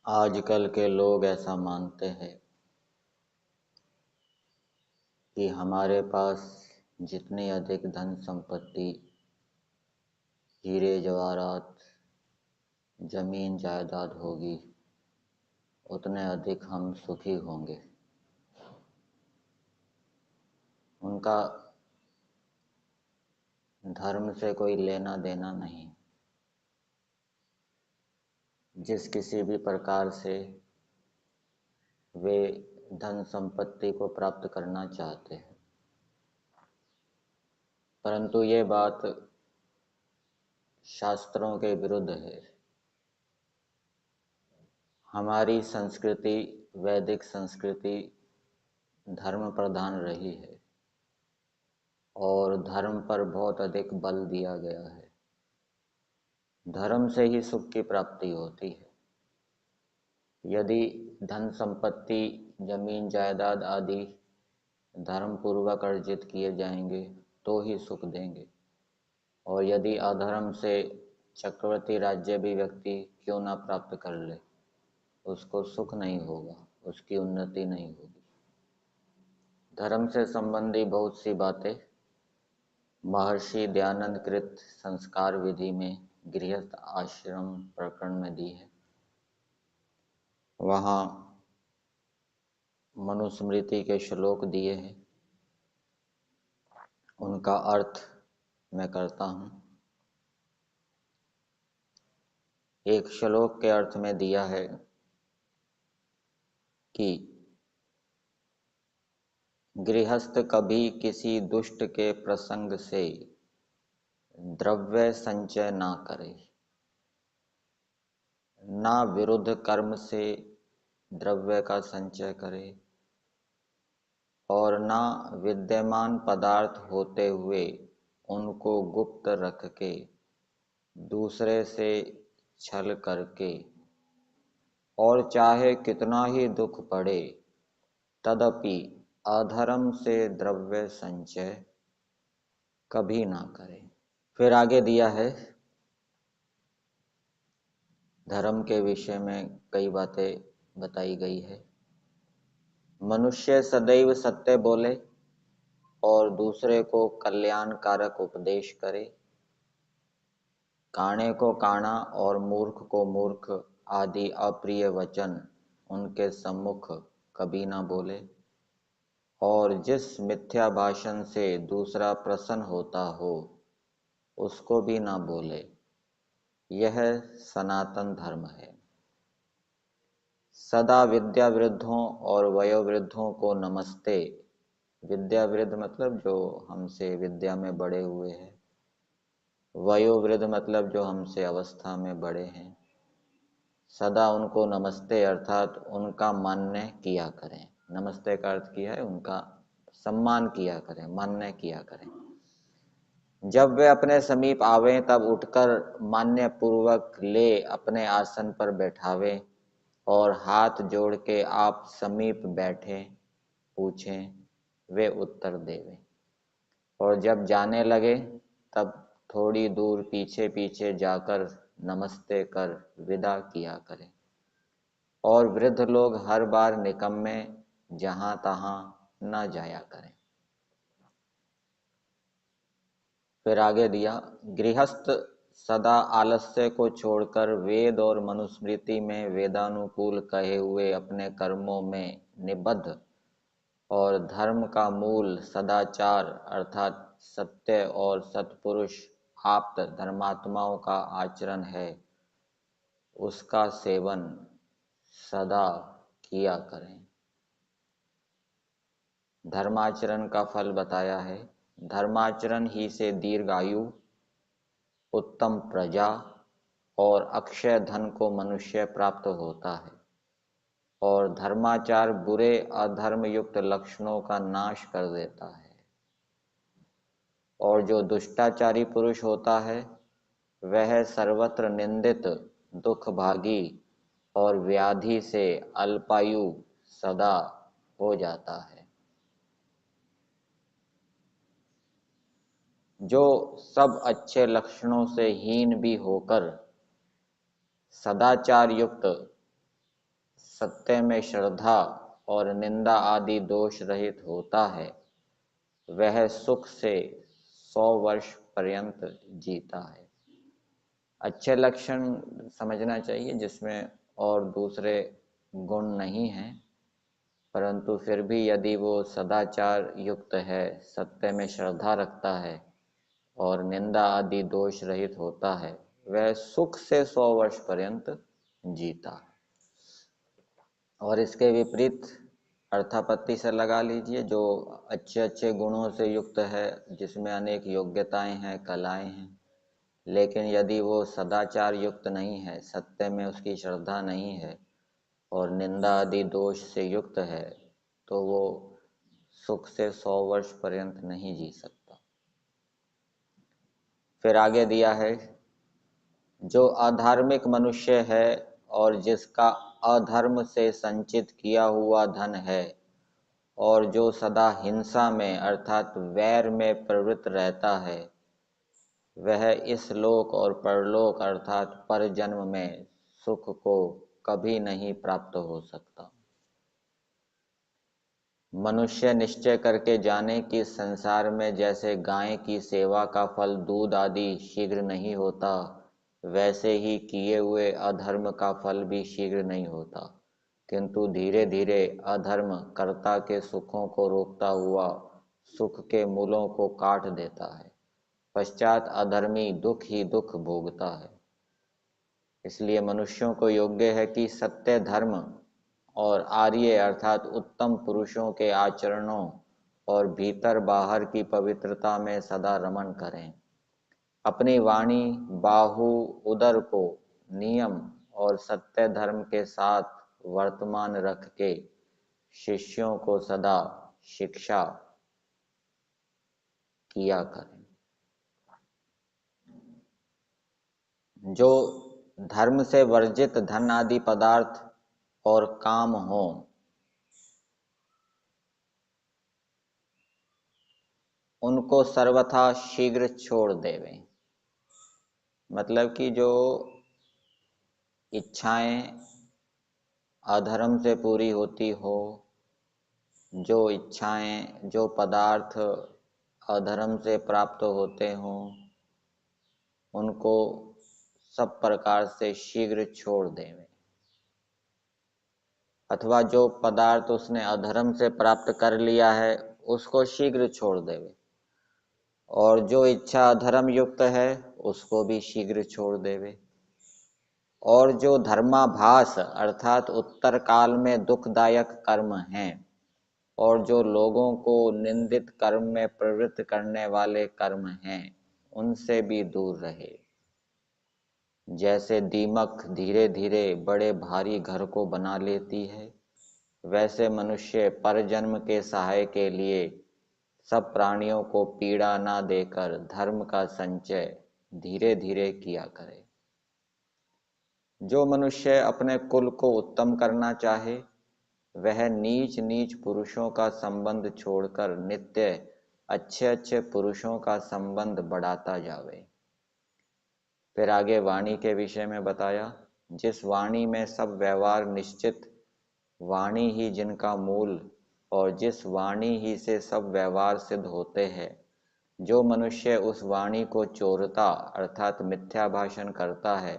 आजकल के लोग ऐसा मानते हैं कि हमारे पास जितनी अधिक धन संपत्ति, हीरे जवाहरात, जमीन जायदाद होगी, उतने अधिक हम सुखी होंगे। उनका धर्म से कोई लेना देना नहीं। जिस किसी भी प्रकार से वे धन संपत्ति को प्राप्त करना चाहते हैं, परंतु ये बात शास्त्रों के विरुद्ध है। हमारी संस्कृति, वैदिक संस्कृति धर्म प्रधान रही है और धर्म पर बहुत अधिक बल दिया गया है। धर्म से ही सुख की प्राप्ति होती है। यदि धन संपत्ति, जमीन जायदाद आदि धर्म पूर्वक अर्जित किए जाएंगे तो ही सुख देंगे, और यदि अधर्म से चक्रवर्ती राज्य भी व्यक्ति क्यों ना प्राप्त कर ले, उसको सुख नहीं होगा, उसकी उन्नति नहीं होगी। धर्म से संबंधी बहुत सी बातें महर्षि दयानंद कृत संस्कार विधि में गृहस्थ आश्रम प्रकरण में दी है। वहाँ मनुस्मृति के श्लोक दिए हैं, उनका अर्थ मैं करता हूँ। एक श्लोक के अर्थ में दिया है कि गृहस्थ कभी किसी दुष्ट के प्रसंग से द्रव्य संचय ना करे, ना विरुद्ध कर्म से द्रव्य का संचय करे, और ना विद्यमान पदार्थ होते हुए उनको गुप्त रख के दूसरे से छल करके, और चाहे कितना ही दुख पड़े तदपि अधर्म से द्रव्य संचय कभी ना करे। फिर आगे दिया है, धर्म के विषय में कई बातें बताई गई है। मनुष्य सदैव सत्य बोले और दूसरे को कल्याणकारक उपदेश करे, काणे को काणा और मूर्ख को मूर्ख आदि अप्रिय वचन उनके सम्मुख कभी ना बोले, और जिस मिथ्या भाषण से दूसरा प्रसन्न होता हो उसको भी ना बोले। यह सनातन धर्म है। सदा विद्यावृद्धों और वयोवृद्धों को नमस्ते। विद्यावृद्ध मतलब जो हमसे विद्या में बड़े हुए हैं, वयोवृद्ध मतलब जो हमसे अवस्था में बड़े हैं। सदा उनको नमस्ते अर्थात उनका मान्य किया करें। नमस्ते का अर्थ किया है उनका सम्मान किया करें, मान्य किया करें। जब वे अपने समीप आवे तब उठकर मान्य पूर्वक ले अपने आसन पर बैठावे और हाथ जोड़ के आप समीप बैठे पूछें, वे उत्तर देवे। और जब जाने लगे तब थोड़ी दूर पीछे पीछे जाकर नमस्ते कर विदा किया करें। और वृद्ध लोग हर बार निकम्मे जहां तहां न जाया करें। फिर आगे दिया, गृहस्थ सदा आलस्य को छोड़कर वेद और मनुस्मृति में वेदानुकूल कहे हुए अपने कर्मों में निबद्ध और धर्म का मूल सदाचार अर्थात सत्य और सत्पुरुष आप्त धर्मात्माओं का आचरण है, उसका सेवन सदा किया करें। धर्माचरण का फल बताया है। धर्माचरण ही से दीर्घायु, उत्तम प्रजा और अक्षय धन को मनुष्य प्राप्त होता है, और धर्माचार बुरे अधर्म युक्त लक्षणों का नाश कर देता है। और जो दुष्टाचारी पुरुष होता है वह सर्वत्र निंदित, दुख भागी और व्याधि से अल्पायु सदा हो जाता है। जो सब अच्छे लक्षणों से हीन भी होकर सदाचार युक्त सत्य में श्रद्धा और निंदा आदि दोष रहित होता है, वह सुख से 100 वर्ष पर्यंत जीता है। अच्छे लक्षण समझना चाहिए जिसमें और दूसरे गुण नहीं हैं, परंतु फिर भी यदि वो सदाचार युक्त है, सत्य में श्रद्धा रखता है और निंदा आदि दोष रहित होता है, वह सुख से 100 वर्ष पर्यंत जीता है। और इसके विपरीत अर्थापत्ति से लगा लीजिए, जो अच्छे अच्छे गुणों से युक्त है, जिसमें अनेक योग्यताएं हैं, कलाएं हैं, लेकिन यदि वो सदाचार युक्त नहीं है, सत्य में उसकी श्रद्धा नहीं है और निंदा आदि दोष से युक्त है, तो वो सुख से 100 वर्ष पर्यंत नहीं जी सकता। फिर आगे दिया है, जो अधार्मिक मनुष्य है और जिसका अधर्म से संचित किया हुआ धन है और जो सदा हिंसा में अर्थात वैर में प्रवृत्त रहता है, वह इस लोक और परलोक अर्थात पर जन्म में सुख को कभी नहीं प्राप्त हो सकता। मनुष्य निश्चय करके जाने कि संसार में जैसे गाय की सेवा का फल दूध आदि शीघ्र नहीं होता, वैसे ही किए हुए अधर्म का फल भी शीघ्र नहीं होता, किंतु धीरे धीरे अधर्म कर्ता के सुखों को रोकता हुआ सुख के मूलों को काट देता है। पश्चात अधर्मी दुख ही दुख भोगता है। इसलिए मनुष्यों को योग्य है कि सत्य धर्म और आर्य अर्थात उत्तम पुरुषों के आचरणों और भीतर बाहर की पवित्रता में सदा रमण करें। अपनी वाणी, बाहु, उदर को नियम और सत्य धर्म के साथ वर्तमान रख के शिष्यों को सदा शिक्षा किया करें। जो धर्म से वर्जित धन आदि पदार्थ और काम हो, उनको सर्वथा शीघ्र छोड़ देवें। मतलब कि जो इच्छाएं अधर्म से पूरी होती हो, जो इच्छाएं, जो पदार्थ अधर्म से प्राप्त होते हों, उनको सब प्रकार से शीघ्र छोड़ देवें। अथवा जो पदार्थ उसने अधर्म से प्राप्त कर लिया है, उसको शीघ्र छोड़ देवे। और जो इच्छा अधर्म युक्त है, उसको भी शीघ्र छोड़ देवे। और जो धर्माभास अर्थात उत्तर काल में दुखदायक कर्म हैं और जो लोगों को निंदित कर्म में प्रवृत्त करने वाले कर्म हैं, उनसे भी दूर रहे। जैसे दीमक धीरे धीरे बड़े भारी घर को बना लेती है, वैसे मनुष्य परजन्म के सहाय के लिए सब प्राणियों को पीड़ा ना देकर धर्म का संचय धीरे धीरे किया करे। जो मनुष्य अपने कुल को उत्तम करना चाहे, वह नीच नीच पुरुषों का संबंध छोड़कर नित्य अच्छे अच्छे पुरुषों का संबंध बढ़ाता जावे। फिर आगे वाणी के विषय में बताया, जिस वाणी में सब व्यवहार निश्चित, वाणी ही जिनका मूल और जिस वाणी ही से सब व्यवहार सिद्ध होते हैं, जो मनुष्य उस वाणी को चोरता अर्थात मिथ्या भाषण करता है,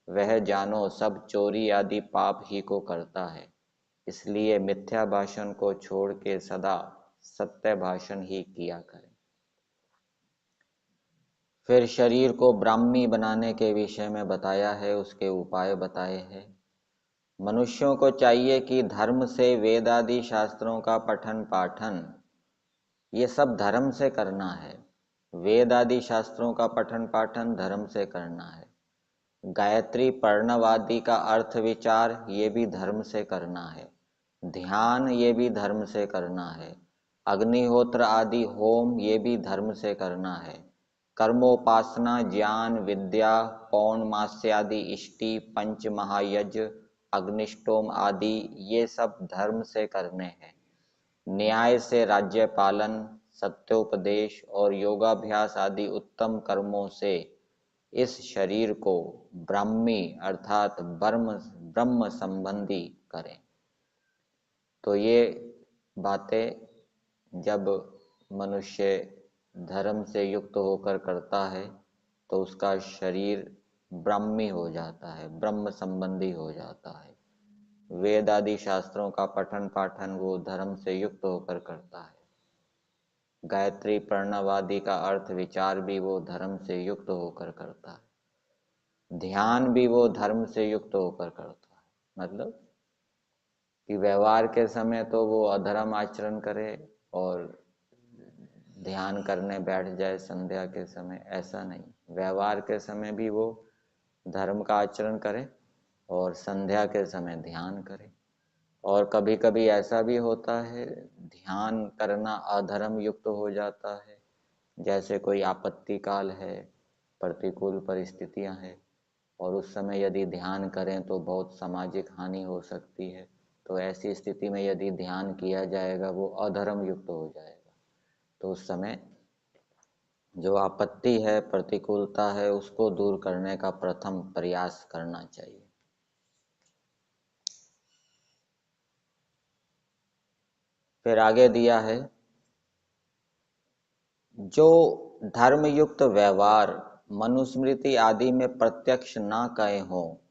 वह जानो सब चोरी आदि पाप ही को करता है। इसलिए मिथ्या भाषण को छोड़ के सदा सत्य भाषण ही किया करें। फिर शरीर को ब्राह्मी बनाने के विषय में बताया है, उसके उपाय बताए हैं। मनुष्यों को चाहिए कि धर्म से वेद आदि शास्त्रों का पठन पाठन, ये सब धर्म से करना है। वेद आदि शास्त्रों का पठन पाठन धर्म से करना है। गायत्री प्रणव आदि का अर्थ विचार ये भी धर्म से करना है। ध्यान ये भी धर्म से करना है। अग्निहोत्र आदि होम ये भी धर्म से करना है। कर्मोपासना, ज्ञान, विद्या, पौर्णमास्य आदि इष्टि, पंच महायज्ञ, अग्निष्टोम आदि ये सब धर्म से करने हैं। न्याय से राज्य पालन, सत्योपदेश और योगाभ्यास आदि उत्तम कर्मों से इस शरीर को ब्राह्मी अर्थात ब्रह्म संबंधी करें। तो ये बातें जब मनुष्य धर्म से युक्त होकर करता है तो उसका शरीर ब्राह्मी हो जाता है, ब्रह्म संबंधी हो जाता है। वेद आदि शास्त्रों का पठन पाठन वो धर्म से युक्त होकर करता है। गायत्री प्रणव आदि का अर्थ विचार भी वो धर्म से युक्त होकर करता है। ध्यान भी वो धर्म से युक्त होकर करता है। मतलब कि व्यवहार के समय तो वो अधर्म आचरण करे और ध्यान करने बैठ जाए संध्या के समय, ऐसा नहीं। व्यवहार के समय भी वो धर्म का आचरण करे और संध्या के समय ध्यान करे। और कभी कभी ऐसा भी होता है ध्यान करना अधर्म युक्त हो जाता है, जैसे कोई आपत्ति काल है, प्रतिकूल परिस्थितियां हैं और उस समय यदि ध्यान करें तो बहुत सामाजिक हानि हो सकती है। तो ऐसी स्थिति में यदि ध्यान किया जाएगा वो अधर्म युक्त हो जाएगा। तो उस समय जो आपत्ति है, प्रतिकूलता है, उसको दूर करने का प्रथम प्रयास करना चाहिए। फिर आगे दिया है, जो धर्मयुक्त व्यवहार मनुस्मृति आदि में प्रत्यक्ष ना कहे हो,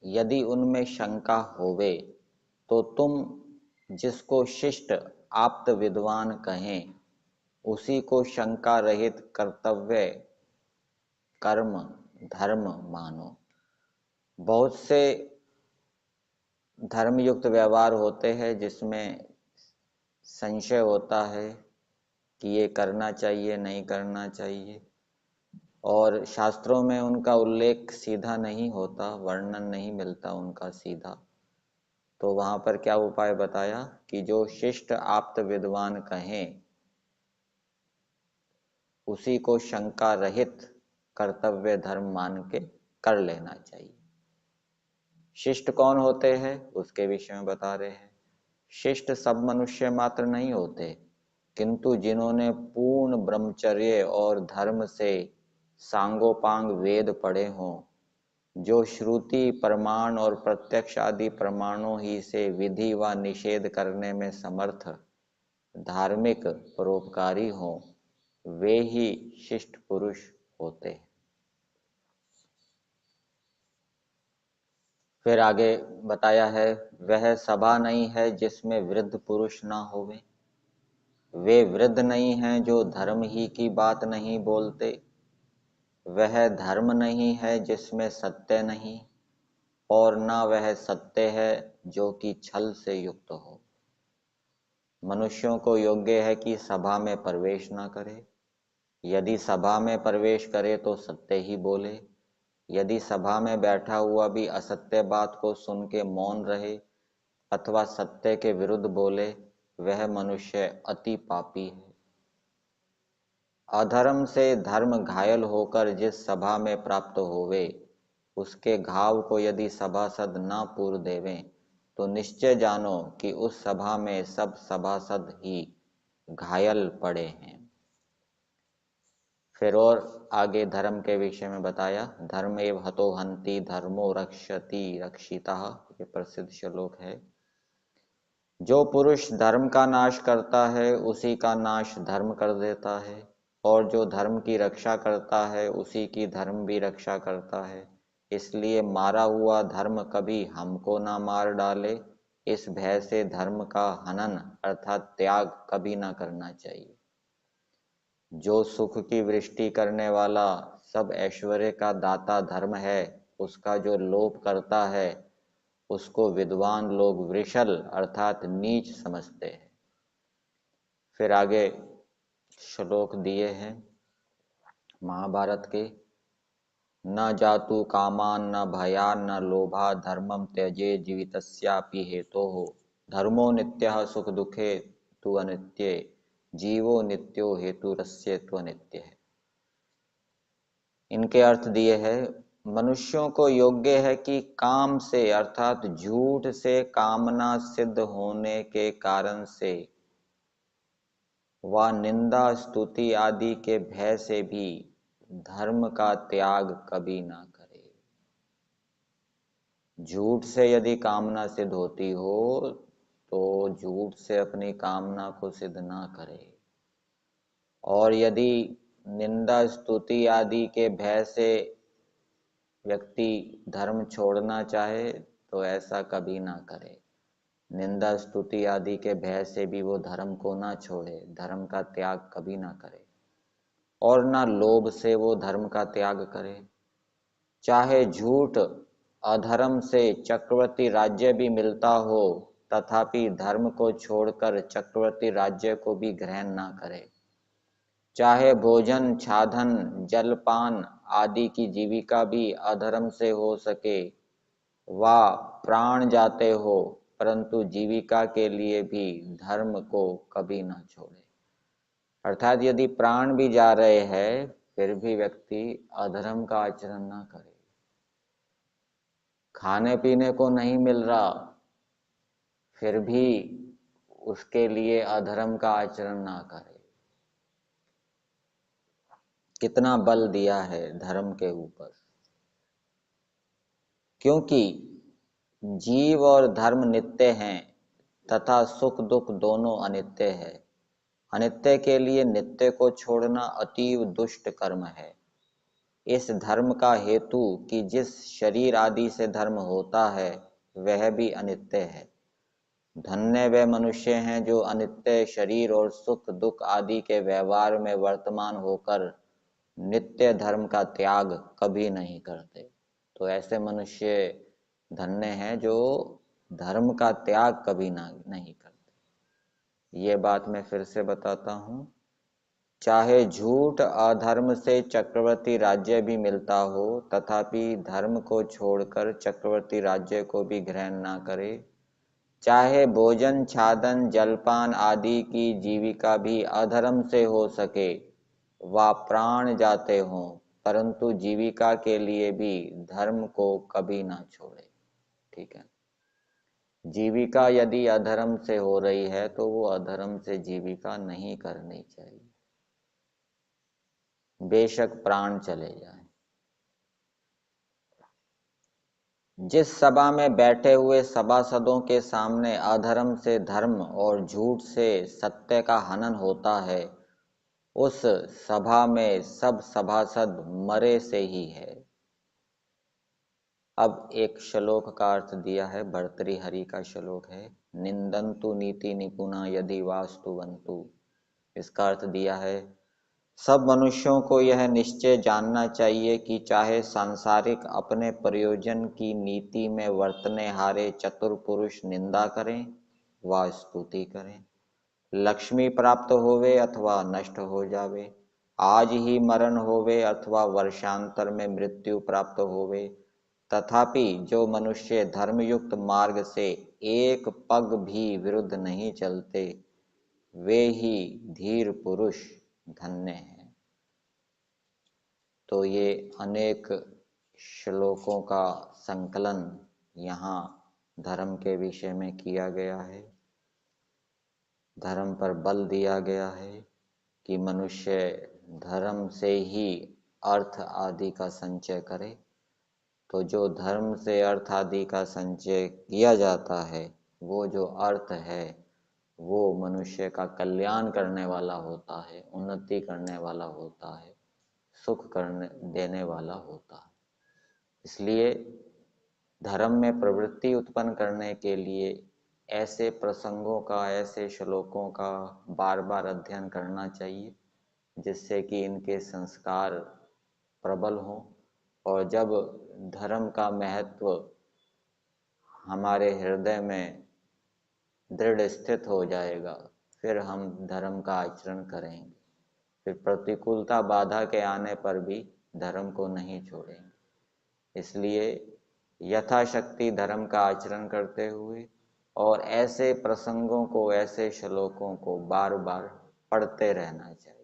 यदि उनमें शंका होवे तो तुम जिसको शिष्ट आप्त विद्वान कहें उसी को शंका रहित कर्तव्य कर्म धर्म मानो। बहुत से धर्मयुक्त व्यवहार होते हैं जिसमें संशय होता है कि ये करना चाहिए नहीं करना चाहिए, और शास्त्रों में उनका उल्लेख सीधा नहीं होता, वर्णन नहीं मिलता उनका सीधा। तो वहां पर क्या उपाय बताया कि जो शिष्ट आप्त विद्वान कहें उसी को शंका रहित कर्तव्य धर्म मान के कर लेना चाहिए। शिष्ट कौन होते हैं उसके विषय में बता रहे हैं। शिष्ट सब मनुष्य मात्र नहीं होते, किंतु जिन्होंने पूर्ण ब्रह्मचर्य और धर्म से सांगोपांग वेद पढ़े हों, जो श्रुति प्रमाण और प्रत्यक्ष आदि प्रमाणों ही से विधि व निषेध करने में समर्थ धार्मिक परोपकारी हों, वे ही शिष्ट पुरुष होते हैं। फिर आगे बताया है, वह सभा नहीं है जिसमें वृद्ध पुरुष ना होवे, वे वृद्ध नहीं हैं जो धर्म ही की बात नहीं बोलते, वह धर्म नहीं है जिसमें सत्य नहीं, और ना वह सत्य है जो कि छल से युक्त हो। मनुष्यों को योग्य है कि सभा में प्रवेश ना करे। यदि सभा में प्रवेश करे तो सत्य ही बोले। यदि सभा में बैठा हुआ भी असत्य बात को सुन के मौन रहे अथवा सत्य के विरुद्ध बोले, वह मनुष्य अति पापी है। अधर्म से धर्म घायल होकर जिस सभा में प्राप्त होवे, उसके घाव को यदि सभासद ना पूर देवें तो निश्चय जानो कि उस सभा में सब सभासद ही घायल पड़े हैं। फिर और आगे धर्म के विषय में बताया, धर्मेव हतो हन्ति धर्मो रक्षति रक्षितः, ये प्रसिद्ध श्लोक है। जो पुरुष धर्म का नाश करता है उसी का नाश धर्म कर देता है, और जो धर्म की रक्षा करता है उसी की धर्म भी रक्षा करता है। इसलिए मारा हुआ धर्म कभी हमको ना मार डाले, इस भय से धर्म का हनन अर्थात त्याग कभी ना करना चाहिए। जो सुख की वृष्टि करने वाला सब ऐश्वर्य का दाता धर्म है, उसका जो लोप करता है उसको विद्वान लोग वृषल अर्थात नीच समझते हैं। फिर आगे श्लोक दिए हैं महाभारत के, न जातु कामान न भयान न लोभा धर्मम त्यजे जीवितस्यापि हेतोः, धर्मो नित्यः सुख दुखे तु अनित्ये जीवो नित्यो हेतुरस्य तु अनित्य है। इनके अर्थ दिए हैं, मनुष्यों को योग्य है कि काम से अर्थात झूठ से कामना सिद्ध होने के कारण से व निंदा स्तुति आदि के भय से भी धर्म का त्याग कभी ना करे। झूठ से यदि कामना सिद्ध होती हो तो झूठ से अपनी कामना को सिद्ध ना करे। और यदि निंदा स्तुति आदि के भय से व्यक्ति धर्म छोड़ना चाहे तो ऐसा कभी ना करे। निंदा स्तुति आदि के भय से भी वो धर्म को ना छोड़े, धर्म का त्याग कभी ना करे। और ना लोभ से वो धर्म का त्याग करे। चाहे झूठ अधर्म से चक्रवर्ती राज्य भी मिलता हो तथापि धर्म को छोड़कर चक्रवर्ती राज्य को भी ग्रहण ना करे। चाहे भोजन छाधन जलपान आदि की जीविका भी अधर्म से हो सके वा प्राण जाते हो, परंतु जीविका के लिए भी धर्म को कभी ना छोड़े। अर्थात यदि प्राण भी जा रहे हैं फिर भी व्यक्ति अधर्म का आचरण ना करे। खाने पीने को नहीं मिल रहा फिर भी उसके लिए अधर्म का आचरण ना करे। कितना बल दिया है धर्म के ऊपर, क्योंकि जीव और धर्म नित्य हैं तथा सुख दुख दोनों अनित्य है। अनित्य के लिए नित्य को छोड़ना अतीव दुष्ट कर्म है। इस धर्म का हेतु कि जिस शरीर आदि से धर्म होता है वह भी अनित्य है। धन्य वे मनुष्य हैं जो अनित्य शरीर और सुख दुख आदि के व्यवहार में वर्तमान होकर नित्य धर्म का त्याग कभी नहीं करते। तो ऐसे मनुष्य धन्य हैं जो धर्म का त्याग कभी नहीं करते। ये बात मैं फिर से बताता हूँ। चाहे झूठ अधर्म से चक्रवर्ती राज्य भी मिलता हो तथापि धर्म को छोड़कर चक्रवर्ती राज्य को भी ग्रहण ना करे। चाहे भोजन छादन जलपान आदि की जीविका भी अधर्म से हो सके वा प्राण जाते हों, परंतु जीविका के लिए भी धर्म को कभी ना छोड़े। ठीक है, जीविका यदि अधर्म से हो रही है तो वो अधर्म से जीविका नहीं करनी चाहिए, बेशक प्राण चले जाए। जिस सभा में बैठे हुए सभासदों के सामने अधर्म से धर्म और झूठ से सत्य का हनन होता है उस सभा में सब सभासद मरे से ही है। अब एक श्लोक का अर्थ दिया है, भर्तृहरि का श्लोक है, निंदन्तु नीति निपुणा यदि वास्तुवन्तु। इसका अर्थ दिया है, सब मनुष्यों को यह निश्चय जानना चाहिए कि चाहे सांसारिक अपने प्रयोजन की नीति में वर्तने हारे चतुर पुरुष निंदा करें व स्तुति करें, लक्ष्मी प्राप्त होवे अथवा नष्ट हो जावे, आज ही मरण होवे अथवा वर्षांतर में मृत्यु प्राप्त होवे, तथापि जो मनुष्य धर्मयुक्त मार्ग से एक पग भी विरुद्ध नहीं चलते वे ही धीर पुरुष धन्य हैं। तो ये अनेक श्लोकों का संकलन यहाँ धर्म के विषय में किया गया है। धर्म पर बल दिया गया है कि मनुष्य धर्म से ही अर्थ आदि का संचय करे। तो जो धर्म से अर्थ आदि का संचय किया जाता है वो जो अर्थ है वो मनुष्य का कल्याण करने वाला होता है, उन्नति करने वाला होता है, सुख करने देने वाला होता है। इसलिए धर्म में प्रवृत्ति उत्पन्न करने के लिए ऐसे प्रसंगों का, ऐसे श्लोकों का बार बार अध्ययन करना चाहिए जिससे कि इनके संस्कार प्रबल हों। और जब धर्म का महत्व हमारे हृदय में दृढ़ स्थित हो जाएगा फिर हम धर्म का आचरण करेंगे, फिर प्रतिकूलता बाधा के आने पर भी धर्म को नहीं छोड़ेंगे। इसलिए यथाशक्ति धर्म का आचरण करते हुए और ऐसे प्रसंगों को, ऐसे श्लोकों को बार बार पढ़ते रहना चाहिए।